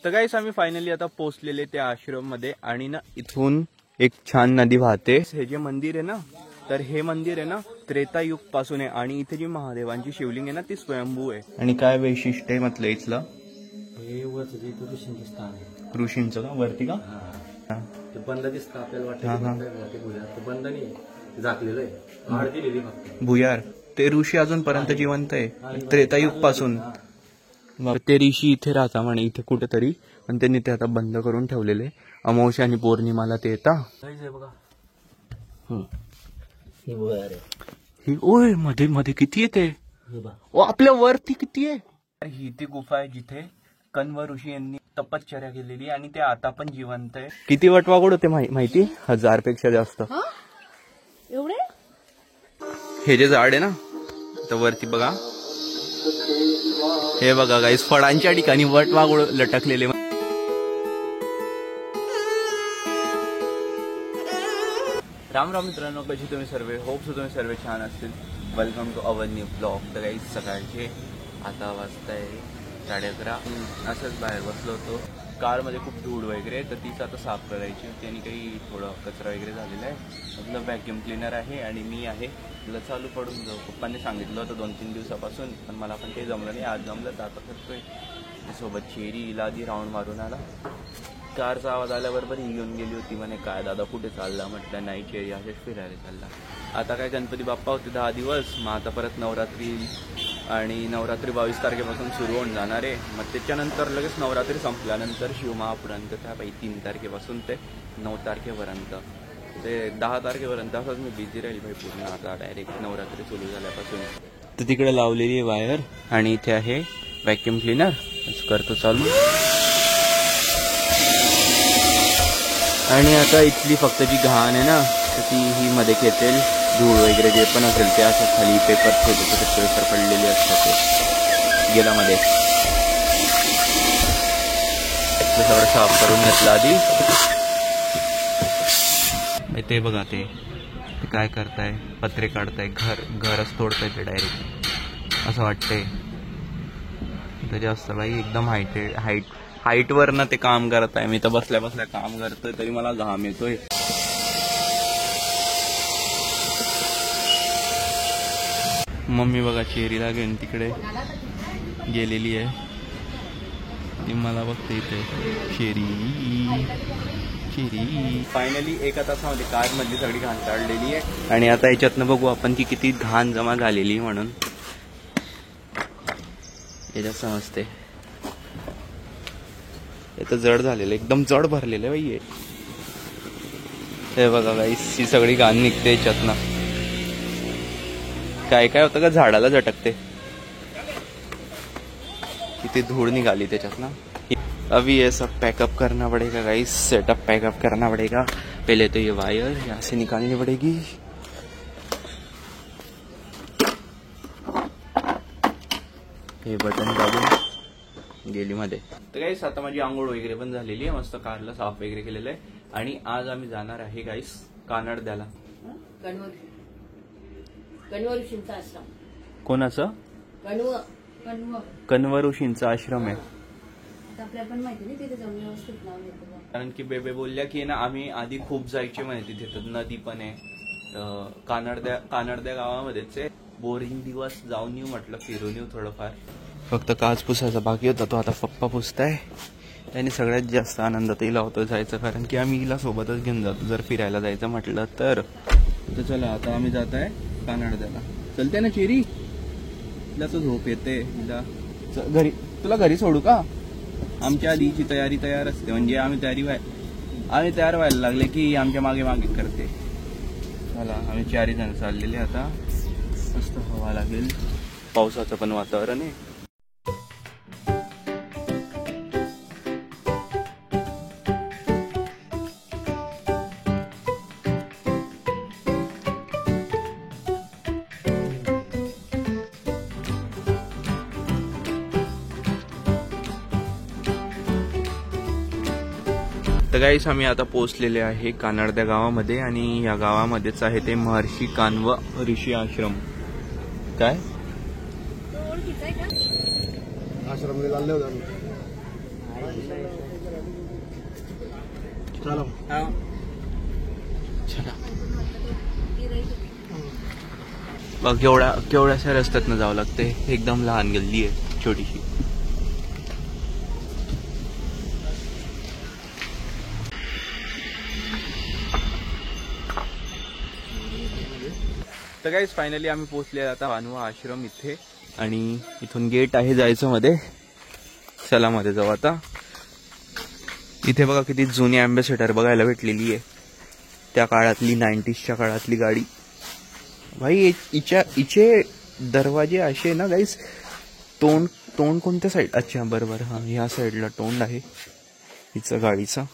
तर गाईस आम्ही फायनली आता पोहोचलेले त्या आश्रम मध्ये आणि ना इथून एक छान नदी वाहते. हे जे मंदिर आहे ना, तर हे मंदिर आहे ना त्रेतायुग पासून आहे आणि इथे जी महादेवांची शिवलिंग आहे ना ती स्वयंभू आहे. आणि काय वैशिष्ट्य आहे म्हटलं इथलं, हे ऋषींचे स्थान आहे. ऋषींचं का वरती का? ते बंद दिसतं आपल्याला वाटतं बंद नाही, झाकलेलं आहे, आड दिलेली फक्त भुयार. ते ऋषी अजूनपर्यंत जिवंत आहे त्रेतायुग पासून. ते ऋषी इथे राहता म्हणे इथे कुठेतरी, पण त्यांनी ते आता बंद करून ठेवलेले. अमावस्या आणि पौर्णिमाला ते येतात. ही ओय मध्ये मध्ये किती येते, आपल्या वरती किती आहे. ही ती गुफा आहे जिथे कण्व ऋषी यांनी तपश्चर्या केलेली आणि ते आता पण जिवंत आहे. किती वटवाघूळ होते माहिती? 1000 पेक्षा जास्त. एवढे? हे जे झाड आहे ना तर वरती बघा, हे बघा गाईस फळांच्या ठिकाणी वटवाघूळ लटकलेले. राम राम मित्रांनो, कशी तुम्ही सर्व? होप सो तुम्ही सर्व छान असतील. Welcome to our new blog. तर गाईस सकाळचे आता वाजताय 11:30. असंच बाहेर बसलो होतो. कारमध्ये खूप धूळ वगैरे, तर तीच आता साफ करायची होती आणि काही थोडं कचरा वगैरे झालेला आहे. आपलं व्हॅक्युम क्लिनर आहे आणि मी आहे, तुला चालू पडून जाऊ. पप्पांनी सांगितलं होतं 2-3 दिवसापासून, पण मला पण काही जमलं नाही. आज जमलं तर आता करतोय. सोबत चेरी इला आधी राऊंड मारून आला. कारचा आवाज आल्याबरोबर ही घेऊन गेली होती. म्हणे काय दादा कुठे चालला? म्हटलं नाही चेरी असेच फिरायला चालला. आता काय गणपती बाप्पा होते 10 दिवस, मग आता परत नवरात्री आणि नवरात्री 22 तारखेपासून सुरू होऊन जाणार आहे. मग त्याच्यानंतर लगेच नवरात्री संपल्यानंतर शिवमहापर्यंत त्या 3 तारखेपासून ते 9 तारखेपर्यंत ते 10 तारखेपर्यंत असंच मी बिझी राहील भाई पूर्ण. आता डायरेक्ट नवरात्री सुरू झाल्यापासून. तर तिकडे लावलेली आहे वायर आणि इथे आहे व्हॅक्युम क्लिनर. करतो चालू. आणि आता इथली फक्त जी घाण आहे ना तर ती ही मध्ये घेतेल. धूळ वगैरे जे पण असेल ते असं खाली पेपर छोटे छोटे पेपर पडलेले असतात ते गेलामध्ये. सगळं साफ करून घेतलं आधी. ते बघा ते काय करताय, पत्रे काढताय, घरच तोडताय ते डायरेक्ट असं वाटतंय. तर जास्त बाई एकदम हाईट वर ना ते काम करत आहे. मी तर बसल्या बसल्या काम करतोय तरी मला घाम येतोय. मम्मी बघा चेरीला घेऊन तिकडे गेलेली आहे. ती मला बघते इथे. चेरी फायनली एका तासामध्ये कार मधली सगळी घाण काढलेली आहे आणि आता याच्यातनं बघू आपण की किती घाण जमा झालेली म्हणून याच्यात समजते. हे तर जड झालेलं, एकदम जड भरलेलं आहे बाई. हे बघा गाईस ही सगळी घाण निघते याच्यातनं. काय काय होतं का झाडाला झटकते. किती धूळ निघाली त्याच्यात ना. अभी ये सब पैकअप करना पड़ेगा गाइस. सेटअप पैकअप करना पड़ेगा. पहले तो ये वायर यहाँ से निकालनी पड़ेगी. हे बटन दाबून गेली मध्ये. तर गाईस आता माझी आंघोळ वगैरे पण झालेली आहे. मस्त कारला साफ वगैरे केलेलं आहे आणि आज आम्ही जाणार आहे गाईस कानडद्याला. कण्व ऋषींचा आश्रम. कोणाचं? कण्व ऋषींचा आश्रम आहे. आपल्याला पण माहिती नाही, तिथे जाऊन व्यवस्थित नाव घेतो. कारण की बेबे बोलल्या की ना आम्ही आधी खूप जायचे म्हणे तिथे. तर नदी पण आहे. कानडद्या गावामध्येच आहे. बोरिंग दिवस जाऊन येऊ म्हटलं, फिरून येऊ थोडंफार. फक्त काच पुसायचा बाकी होता, तो आता पप्पा पुसताय. त्याने सगळ्यात जास्त आनंदात हिला होतो जायचं, कारण की आम्ही हिला सोबतच घेऊन जातो जर फिरायला जायचं म्हटलं तर. चला आता आम्ही जात आहे कानडद्याला. चलते ना चेरी? तिला तर झोप येते. हिला घरी, तुला घरी सोडू का? आमच्या आधीची तयार असते, म्हणजे आम्ही तयार व्हायला लागले की आमच्या मागे मागे करते. चला आम्ही 4 जण चाललेले. आता मस्त हवा लागेल, पावसाचं पण वातावरण आहे. तर गाईस आम्ही आता पोहोचलेले आहे कानडद्या गावामध्ये आणि या गावामध्येच आहे ते महर्षी काण्व ऋषी आश्रम. काय आश्रम चला बघ केवढ्याशा रस्त्यातनं जावं लागते. एकदम लहान गल्ली आहे छोटीशी. तर गाईज फायनली आम्ही पोहोचले आता वानवा आश्रम इथे. आणि इथून गेट आहे जायचं मध्ये. चला मध्ये जाऊ आता. इथे बघा किती जुनी अँबॅसेडर बघायला भेटलेली आहे. त्या काळातली 90sच्या काळातली गाडी. भाई इचे दरवाजे असे ना गाईज. तोंड कोणत्या साईड. अच्छा बरोबर हा ह्या साईडला तोंड आहे हिचं गाडीचं.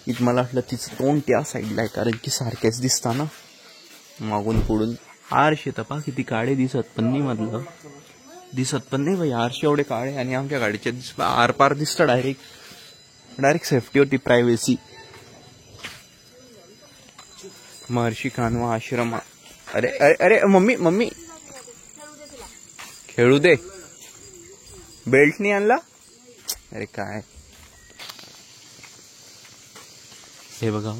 इथं मला वाटलं तिचं तोंड त्या साईडला आहे कारण की सारखेच दिसता ना मागून पुढून. आरशे तपा किती काळे दिसत पण नाही मधलं दिसत पण नाही भाई. आरशे एवढे काळे आणि आमच्या गाडीचे आरपार दिसतं डायरेक्ट सेफ्टी होती प्रायव्हेसी. महर्षी कानवा आश्रम. अरे अरे अरे मम्मी खेळू दे. बेल्ट नाही आणला. अरे काय हे बघा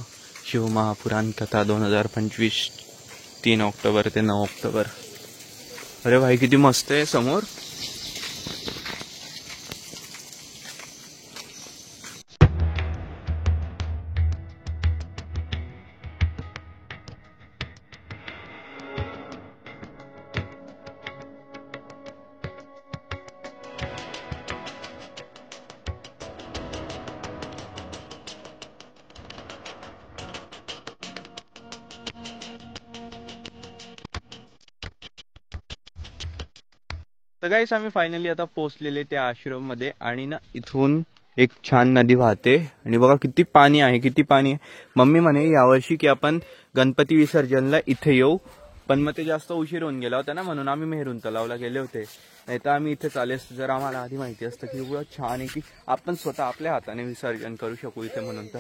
शिवमहापुराण कथा 2025 3 ऑक्टोबर ते 9 ऑक्टोबर. अरे भाई किती मस्त आहे समोर. तर गाईस आम्ही फायनली आता पोहोचलेले त्या आश्रम मध्ये. आणि ना इथून एक छान नदी वाहते आणि बघा किती पाणी आहे. मम्मी म्हणे यावर्षी की आपण गणपती विसर्जनला इथे येऊ. पण मग ते जास्त उशीर होऊन गेला होता ना म्हणून आम्ही मेहरून तलावला गेले होते. नाही तर आम्ही इथे चाले असतो जर आम्हाला आधी माहिती असतं की एवढं छान आहे की आपण स्वतः आपल्या हाताने विसर्जन करू शकू इथे म्हणून. तर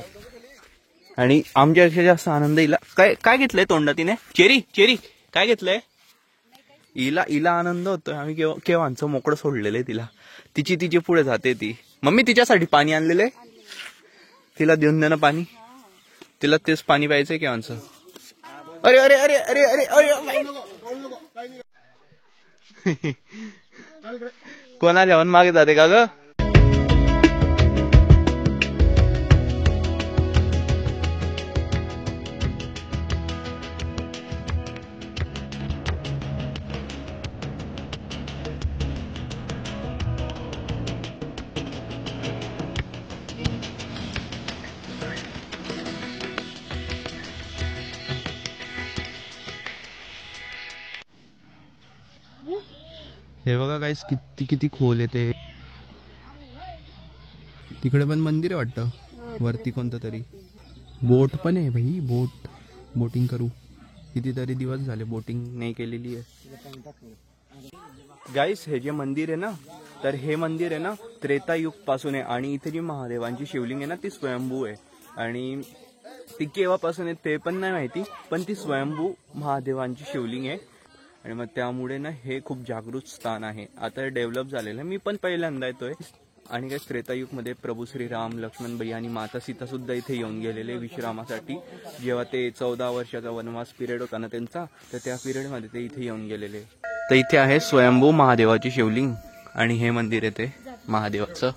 आणि आमच्यापेक्षा जास्त आनंद हिला. काय घेतलंय तोंडात तिने. चेरी काय घेतलंय. हिला आनंद होतोय. आम्ही केव्हांचं मोकळं सोडलेलं आहे तिला. तिची पुढे जाते ती. मम्मी तिच्यासाठी पाणी आणलेलं आहे. तिला देऊन दे ना पाणी. तिला तेच पाणी प्यायचंय केव्हांचं. अरे अरे अरे अरे अरे अरे कोणा जेवण मागे जाते का ग. हे बघा गाईस किती खोल येते. तिकडे पण मंदिर आहे वाटतं वरती कोणतं तरी. बोट पण आहे भाई. बोटिंग करू. कितीतरी दिवस झाले बोटिंग नाही केलेली आहे. गाईस हे जे मंदिर आहे ना तर हे मंदिर आहे ना त्रेतायुग पासून आहे. आणि इथे जी महादेवांची शिवलिंग आहे ना ती स्वयंभू आहे. आणि ती केव्हापासून आहे ते पण नाही माहिती पण ती स्वयंभू महादेवांची शिवलिंग आहे. आणि मग त्यामुळे ना हे खूप जागृत स्थान आहे. आता डेव्हलप झालेलं आहे. मी पण पहिल्यांदा येतोय. आणि काय त्रेतायुग मध्ये प्रभू श्रीराम लक्ष्मणबाई आणि माता सीता सुद्धा इथे येऊन गेलेले विश्रामासाठी. जेव्हा ते 14 वर्षाचा वनवास पिरियड होता ना त्यांचा तर त्या पिरियड मध्ये ते इथे येऊन गेलेले. तर इथे आहे स्वयंभू महादेवाची शिवलिंग. आणि हे मंदिर आहे ते महादेवाचं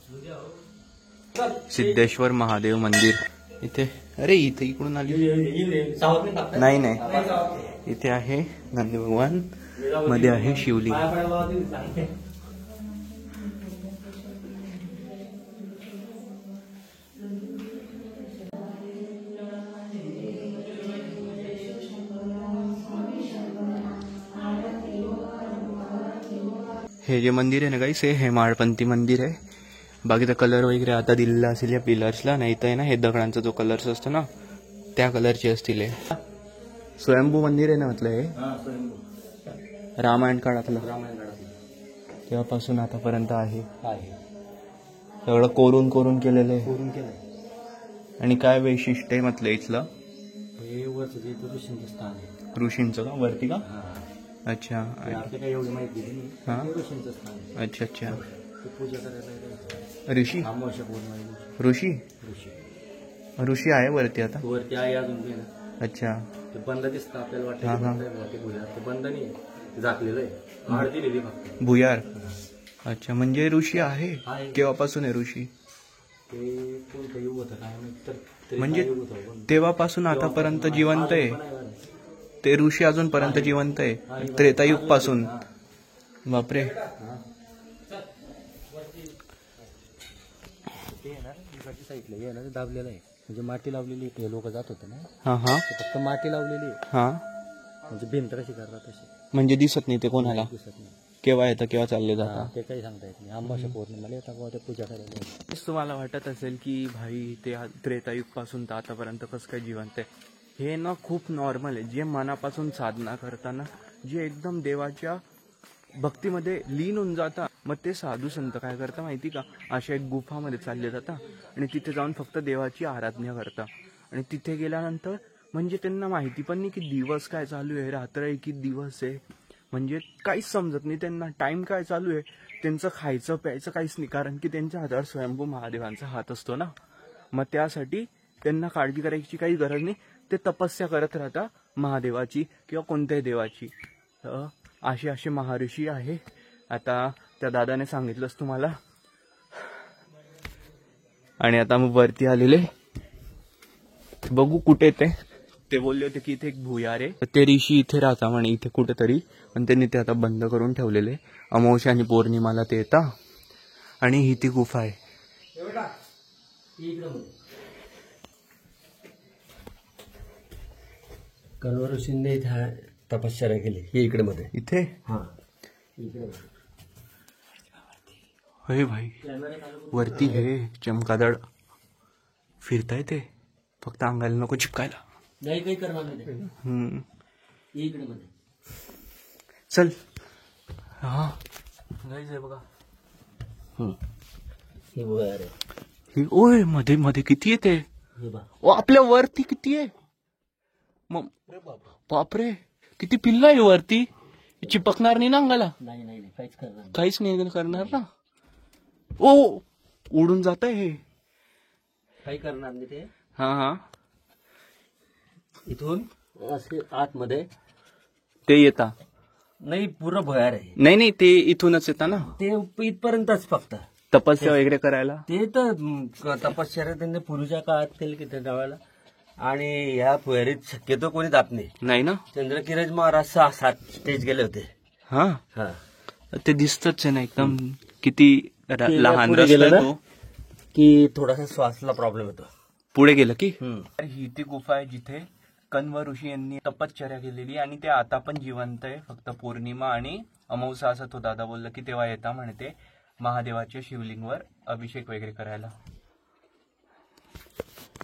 सिद्धेश्वर महादेव मंदिर. इथे अरे इथे इकडून आली नाही. इथे आहे नंदी भगवान. मध्ये आहे शिवलिंग. हे जे मंदिर आहे ना गाईस हे हेमाडपंथी मंदिर आहे. बाकीचा कलर वगैरे आता दिलेला असेल या पिलर्सला. नाही तर आहे ना हे दगडांचा जो कलर्स असतो ना त्या कलरचे असतील. स्वयंभू मंदिर आहे ना म्हटलं हे रामायण काळातलं तेव्हापासून आतापर्यंत आहे. सगळं कोरून केलेलं आहे. आणि काय वैशिष्ट्य आहे म्हटलं इथलं. ऋषींचं स्थान आहे. ऋषींचं का वरती का. अच्छा काही एवढी माहिती नाही. हा ऋषींचं स्थान आहे. अच्छा पूजा करायला ऋषी. अमावस्या पौर्णिमा ऋषी ऋषी आहे वरती आता. वरती आहे अजून बी ना. अच्छा. ते बंद दिसतं आपल्याला वाटतं हा, की हा. बंद आहे बुवा ते भुयार. ते बंद नाही आहे. झाकलेलं आहे. आड दिलेली फक्त. भुयार. अच्छा, म्हणजे ऋषी आहे. आहे. केव्हापासून आहे ऋषी? ते कोणतं युग होतं काय माहित तर तरी म्हणजे काय युग होतं पण. तेव्हापासून आतापर्यंत जिवंत आहे. पण आहे बरं. ते ऋषी अजूनपर्यंत जिवंत आहे. त्रेतायुग पासून. बापरे. ते आहे ना इकडच्या साईडला हे ना ते दाबलेलं आहे. म्हणजे माती लावलेली आहे. लोक जात होते ना हा हा ते फक्त माती लावलेली आहे. हा. म्हणजे भिंत कशी करतात तशी म्हणजे दिसत नाही ते कोणाला. दिसत नाही. केव्हा येतं केव्हा चालले हा, जातात. ते काही सांगता येत नाही. आंबाशा पौर्णिमेला येतात बुवा ते पूजा करायला. तेच तुम्हाला वाटत असेल की भाई ते त्रेतायुग पासून तर आतापर्यंत कसं काय जिवंत आहे. हे ना खूप नॉर्मल आहे. जे मनापासून साधना करताना जे एकदम देवाच्या भक्तीमध्ये लीन होऊन जाता, मग ते साधू संत काय करता माहिती का, अशा एक गुफामध्ये चालले जाता आणि तिथे जाऊन फक्त देवाची आराधना करता. आणि तिथे गेल्यानंतर म्हणजे त्यांना माहिती पण नाही की दिवस काय चालू आहे, रात्र आहे की दिवस आहे, म्हणजे काहीच समजत नाही त्यांना. टाइम काय चालू आहे, त्यांचं खायचं प्यायचं काहीच नाही, कारण की त्यांच्या हातावर स्वयंभू महादेवांचा हात असतो ना. मग त्यासाठी त्यांना काळजी करायची काही गरज नाही. ते तपस्या करत राहता महादेवाची किंवा कोणत्याही देवाची. तर असे महर्षी आहे. आता त्या दादाने सांगितलंच तुम्हाला. आणि आता मग वरती आलेले, बघू कुठे ते बोलले होते की इथे एक भुयार आहे. तर ते ऋषी इथे राहता म्हणे इथे कुठेतरी, पण त्यांनी ते आता बंद करून ठेवलेले. अमावस्या आणि पौर्णिमाला ते येता. आणि ही ती गुफा आहे. कण्व ऋषींनी इथे तपश्चर्या केली. हे इकडे मध्ये. इथे हा इकडे. होय भाई. वरती हे चमकादड फिरताय ते, फक्त अंगाला नको चिपकायला. नाही काही करणार नाही. इकडे मध्ये चल. हा गाईज आहे बघा. हे भुयार आहे. ही ओय मध्ये मध्ये किती येते. हे बा ओ आपल्या वरती किती आहे. मग बापरे किती पिल्ला आहे वरती. चिपकणार नाही ना अंगाला. नाही नाही नाही काहीच करणार नाही. काहीच नाही करणार ना. ओ उडून जात आहे हे. काही करणार नाही ते. हा हा. इथून असे आतमध्ये ते येता. नाही पूर्ण भुयार आहे. नाही नाही ते इथूनच येता ना. ते इथपर्यंतच फक्त तपस्या वगैरे करायला. ते तर तपश्चर्या त्यांनी पूर्वीच्या काळात केली की त्या डावाला. आणि ह्या भुयारीत शक्यतो कोणी जात नाही. नाही ना. चंद्रकिरण महाराज 6-7 स्टेज गेले होते. हा हा ते दिसतच आहे ना एकदम. किती लहान पुढे रस्ता गेलं आहे ना? तो. की थोडासा श्वासला प्रॉब्लेम येतो. पुढे गेलं की. ही ती गुफा आहे जिथे कण्व ऋषी यांनी तपश्चर्या केलेली. आणि ते आता पण जिवंत आहे. फक्त पौर्णिमा आणि अमावस्या असं तो दादा बोलला की तेव्हा येता म्हणते महादेवाच्या शिवलिंगवर अभिषेक वगैरे करायला.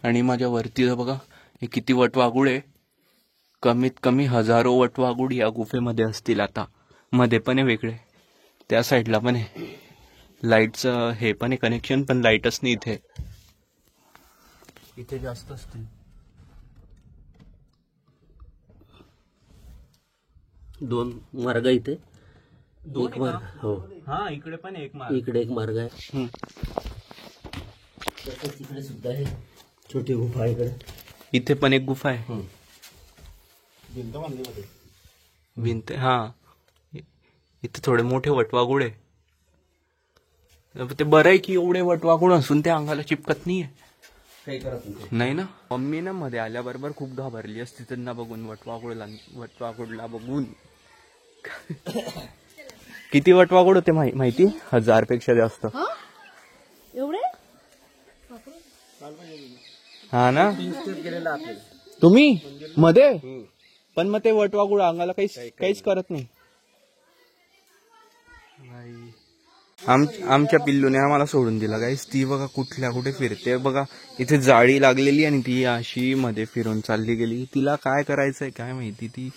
आणि माझ्या वरती बघा हे किती वटवाघूळ आहे. कमीत कमी हजारो वटवाघूळ या गुफेमध्ये असतील. आता मध्ये पण आहे वेगळे, त्या साईडला पण आहे. लाईटचं हे पण आहे कनेक्शन, पण लाईटच नाही इथे. इथे जास्त असतील. 2 मार्ग इथे. एक मार्ग हो. हा इकडे पण एक मार्ग. इकडे एक मार्ग आहे. तसंच इकडे सुद्धा आहे छोटी गुफा. इकडे इथे पण एक गुफा आहे. भिंत. हा इथे थोडे मोठे वटवाघूळ आहे. ते बरं आहे की एवढे वटवाघूळ असून ते अंगाला चिपकत नाहीये. काही करत नाही ना. मम्मी ना मध्ये आल्याबरोबर खूप घाबरली असती त्यांना बघून, वटवाघूळला बघून. किती वटवाघूळ होते माहिती? 1000 पेक्षा जास्त. एवढे हा ना. गेलेला आपल्याला. तुम्ही मध्ये पण मग ते वटवाघूळ अंगाला काहीच करत नाही. आमच्या पिल्लूने आम्हाला सोडून दिला गाईस. ती बघा कुठे फिरते बघा. इथे जाळी लागलेली आणि ती अशी मध्ये फिरून चालली गेली. तिला काय करायचंय काय माहिती. ती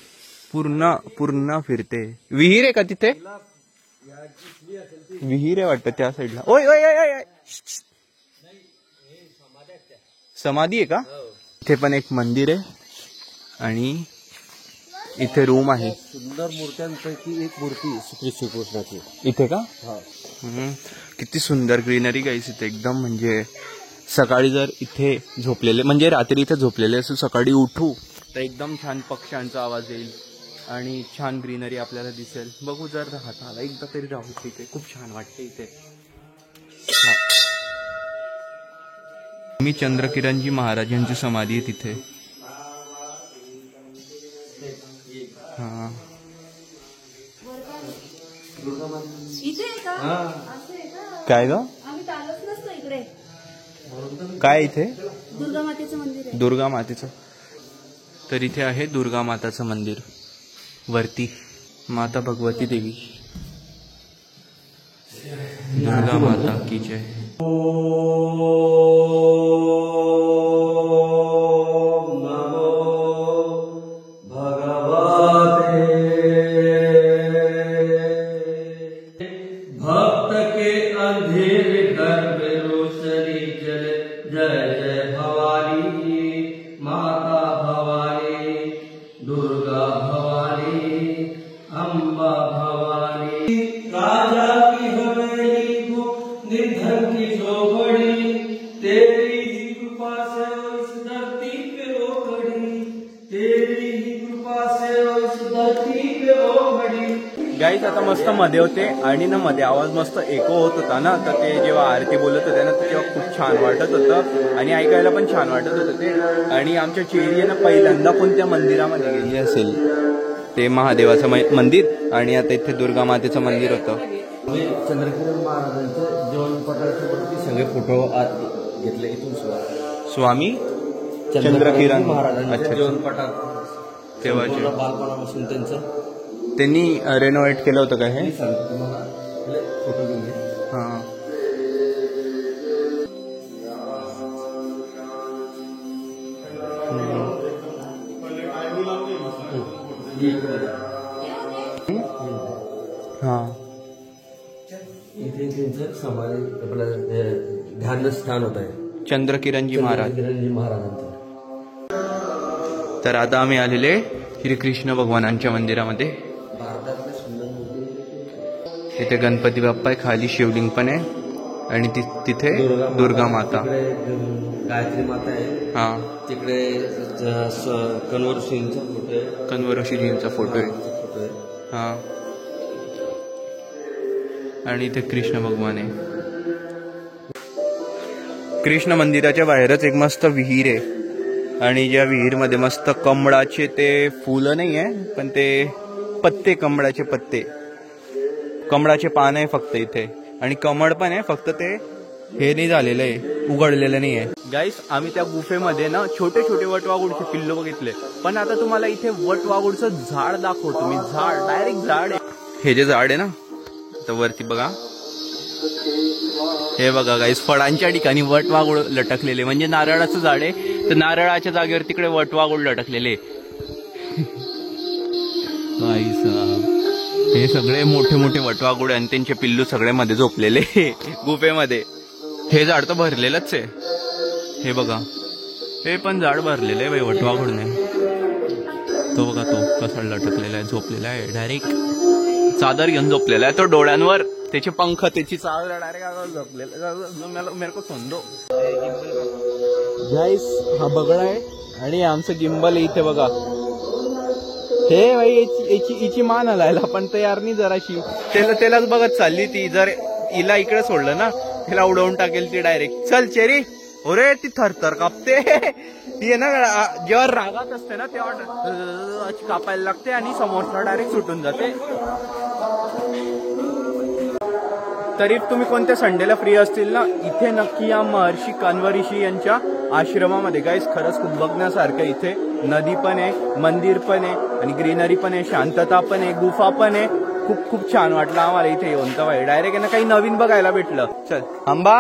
पूर्ण फिरते. विहीर आहे का तिथे? विहीर आहे वाटतं त्या साईडला. ओय ओय ओय ओय. समाधी आहे का? इथे पण एक मंदिर आहे आणि इथे रूम आहे. सुंदर मूर्त्यांपैकी एक मूर्ती श्रीकृष्णाची इथे का? हा. किती सुंदर ग्रीनरी गाईस इथे एकदम. म्हणजे सकाळी जर इथे झोपलेले म्हणजे रात्री इथे झोपलेले असेल सकाळी उठू तर एकदम छान पक्ष्यांचा आवाज येईल आणि छान ग्रीनरी आपल्याला दिसेल. बघू जर राहता आला एकदा तरी राहू इथे, खूप छान वाटते इथे. मी चंद्रकिरणजी महाराजांची समाधी आहे तिथे. हा इथे आहे का? असं आहे का? काय ग आम्ही आलोच नसतो इकडे. काय इथे? दुर्गा मातेचं मंदिर आहे. दुर्गा मातेचं. तर इथे आहे दुर्गा माताचं मंदिर वरती. माता भगवती देवी. दुर्गा माता की जय. गाईज आता मस्त मध्ये होते आणि ना मध्ये आवाज मस्त एको होत होता ना, तर ते जेव्हा आरती बोलत होते ना तर तेव्हा खूप छान वाटत होतं आणि ऐकायला पण छान वाटत होतं ते. आणि आमच्या चेरीनं पहिल्यांदा कोणत्या मंदिरामध्ये गेली असेल ते महादेवाचं मंदिर आणि आता इथे दुर्गा मातेचं मंदिर होतं. चंद्रकिरण महाराजांचं जीवनपटाचे सगळे फोटो आत घेतले इथून. स्वामी चंद्रकिरण महाराजांच्या जीवनपटात तेव्हाचे बालपणापासून त्यांनी रेनोव्हेट केलं होतं का हे? फोटो घेऊन हां. हां. इथे त्यांचं समाधी आपलं ध्यान स्थान होत आहे चंद्रकिरणजी महाराजांचं. तर आता आम्ही आलेले श्रीकृष्ण भगवानांच्या मंदिरामध्ये. तिथे गणपती बाप्पा आहे, खाली शिवलिंग पण आहे आणि तिथे दुर्गा माता, गायत्री माता आहे. हा तिकडे कन्वरश्रींचा फोटो आहे. कन्वरश्रीजींचा फोटो आहे. हा आणि इथे कृष्ण भगवान आहे. कृष्ण मंदिराच्या बाहेरच एक मस्त विहीर आहे आणि ज्या विहीरमध्ये मस्त कमळाचे ते फुलं नाही आहे पण ते पत्ते, कमळाचे पत्ते, कमळाचे पान आहे फक्त इथे आणि कमळ पण आहे, फक्त ते हे नाही झालेलं आहे, उघडलेलं नाही आहे. गाईस आम्ही त्या गुफेमध्ये ना छोटे छोटे वटवाघूळचे पिल्लो बघितले, पण आता तुम्हाला इथे वटवाघूळचं झाड दाखवतो मी. झाड डायरेक्ट झाड आहे. हे जे झाड आहे ना तर वरती बघा, हे बघा गाईस फळांच्या ठिकाणी वटवाघूळ लटकलेले, म्हणजे नारळाचं झाड आहे तर नारळाच्या जागेवर तिकडे वटवाघूळ लटकलेले. हे सगळे मोठे मोठे वटवाघूळ आणि त्यांचे पिल्लू सगळे मध्ये झोपलेले गुफेमध्ये. हे झाड तर भरलेलंच आहे. हे बघा हे पण झाड भरलेलं आहे बाई वटवाघूळने. तो बघा तो कसा लटकलेला आहे, झोपलेला आहे, डायरेक्ट चादर घेऊन झोपलेला आहे तो डोळ्यांवर, त्याचे पंख, त्याची चादर डायरेक्ट झोपलेला. मेरे को समजो गाईस, हा बगळा आहे आणि आमचं गिंबल इथे बघा. हे भाई याची मान हलायला पण तयार नाही जराशी. त्यालाच बघत चालली ती. जर हिला इकडे सोडलं ना तिला उडवून टाकेल ती डायरेक्ट. चल चेरी, अरे ती थरथर कापते. ती आहे ना जेव्हा रागात असते ना तेव्हा कापायला लागते आणि समोरचा डायरेक्ट सुटून जाते. तरी तुम्ही कोणत्या संडेला फ्री असतील ना इथे नक्की या महर्षी कान्वऋषी यांच्या आश्रमामध्ये. गाईस खरंच खूप बघण्यासारखं. इथे नदी पण आहे, मंदिर पण आहे आणि ग्रीनरी पण आहे, शांतता पण आहे, गुफा पण आहे. खूप खूप छान वाटलं आम्हाला इथे येऊन. तर भाई डायरेक्ट ना काही नवीन बघायला भेटलं. चल आंबा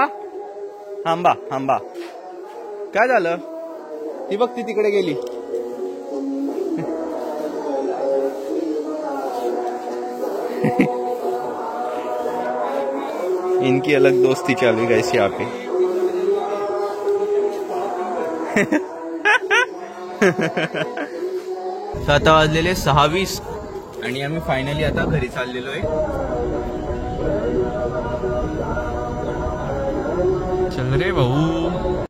आंबा आंबा, काय झालं? ती बघ ती तिकडे गेली. इनकी अलग दोस्ती चालू है गाइस यहाँ पे. आता वाजलेले 6:20 आणि आम्ही फायनली आता घरी चाललेलो आहे. चल रे भाऊ.